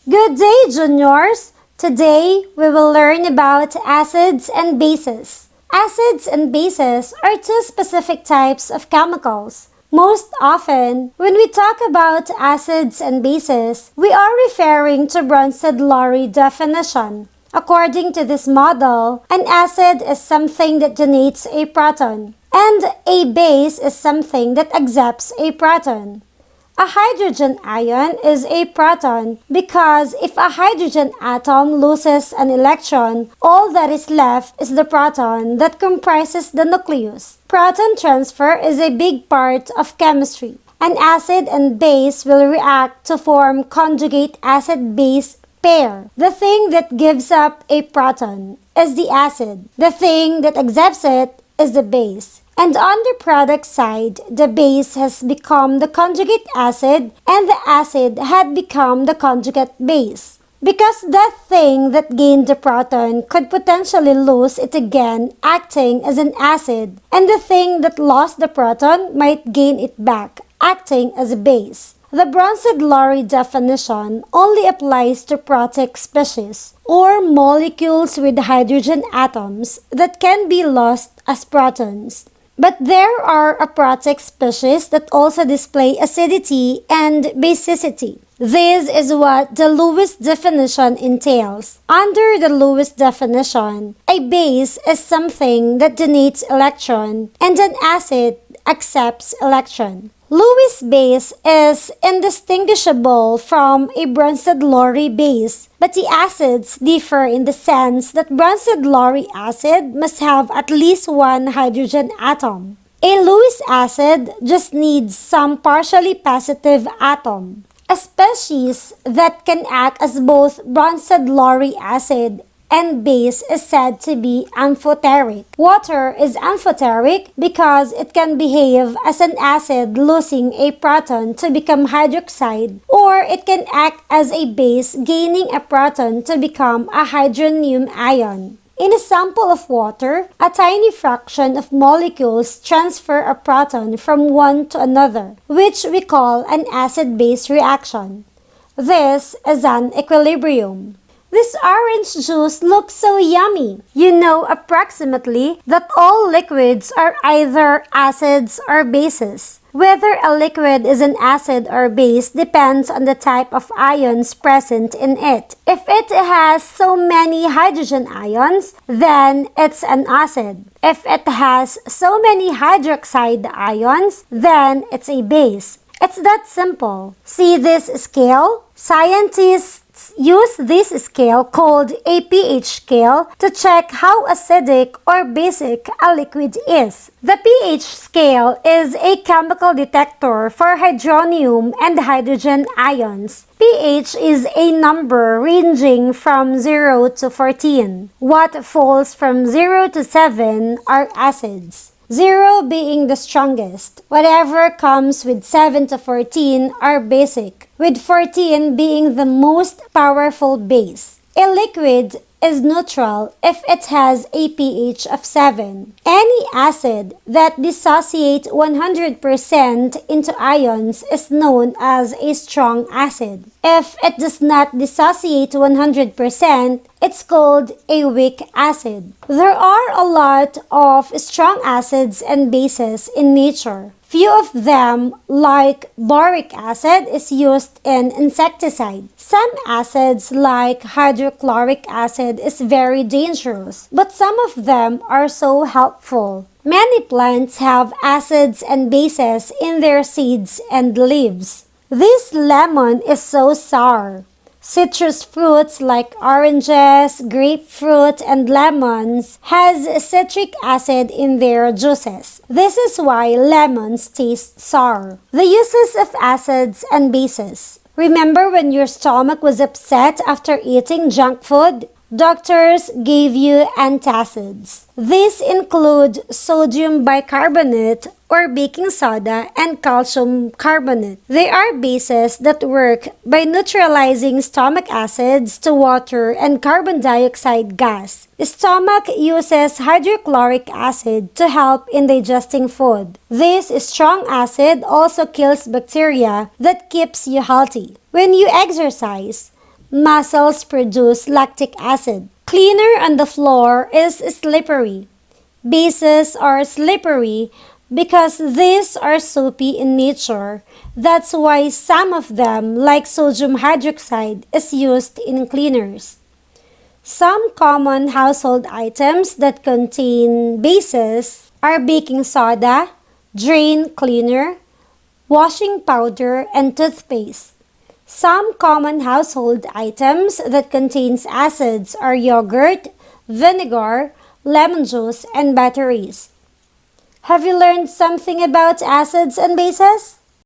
Good day, juniors! Today, we will learn about acids and bases. Acids and bases are two specific types of chemicals. Most often, when we talk about acids and bases, we are referring to Bronsted-Lowry Definition. According to this model, an acid is something that donates a proton, and a base is something that accepts a proton. A hydrogen ion is a proton because if a hydrogen atom loses an electron, all that is left is the proton that comprises the nucleus. Proton transfer is a big part of chemistry. An acid and base will react to form conjugate acid-base pair. The thing that gives up a proton is the acid. The thing that accepts it is the base. And on the product side, the base has become the conjugate acid and the acid had become the conjugate base. Because that thing that gained the proton could potentially lose it again acting as an acid, and the thing that lost the proton might gain it back acting as a base. The Bronsted-Lowry definition only applies to protic species, or molecules with hydrogen atoms that can be lost as protons. But there are aprotic species that also display acidity and basicity. This is what the Lewis definition entails. Under the Lewis definition, a base is something that donates electron and an acid accepts electron. Lewis base is indistinguishable from a Bronsted-Lowry base, but the acids differ in the sense that Bronsted-Lowry acid must have at least one hydrogen atom. A Lewis acid just needs some partially positive atom. A species that can act as both Bronsted-Lowry acid and base is said to be amphoteric. Water is amphoteric because it can behave as an acid losing a proton to become hydroxide, or it can act as a base gaining a proton to become a hydronium ion. In a sample of water, a tiny fraction of molecules transfer a proton from one to another, which we call an acid-base reaction. This is an equilibrium. This orange juice looks so yummy. You know approximately that all liquids are either acids or bases. Whether a liquid is an acid or base depends on the type of ions present in it. If it has so many hydrogen ions, then it's an acid. If it has so many hydroxide ions, then it's a base. It's that simple. See this scale? Scientists use this scale called a pH scale to check how acidic or basic a liquid is. The pH scale is a chemical detector for hydronium and hydrogen ions. pH is a number ranging from 0 to 14. What falls from 0 to 7 are acids. 0 being the strongest. Whatever comes with 7 to 14 are basic, with 14 being the most powerful base. A liquid is neutral if it has a pH of 7. Any acid that dissociates 100% into ions is known as a strong acid. If it does not dissociate 100%, it's called a weak acid. There are a lot of strong acids and bases in nature. Few of them, like boric acid, is used in insecticide. Some acids, like hydrochloric acid, is very dangerous, but some of them are so helpful. Many plants have acids and bases in their seeds and leaves. This lemon is so sour. Citrus fruits like oranges, grapefruit, and lemons has citric acid in their juices. This is why lemons taste sour. The uses of acids and bases. Remember when your stomach was upset after eating junk food? Doctors gave you antacids. These include sodium bicarbonate or baking soda and calcium carbonate. They are bases that work by neutralizing stomach acids to water and carbon dioxide gas. Stomach uses hydrochloric acid to help in digesting food. This strong acid also kills bacteria that keeps you healthy. When you exercise, Muscles produce lactic acid. Cleaner on the floor is slippery. Bases are slippery because these are soapy in nature. That's why some of them, like sodium hydroxide, is used in cleaners. Some common household items that contain bases are baking soda, drain cleaner, washing powder, and toothpaste. Some common household items that contains acids are yogurt, vinegar, lemon juice, and batteries. Have you learned something about acids and bases?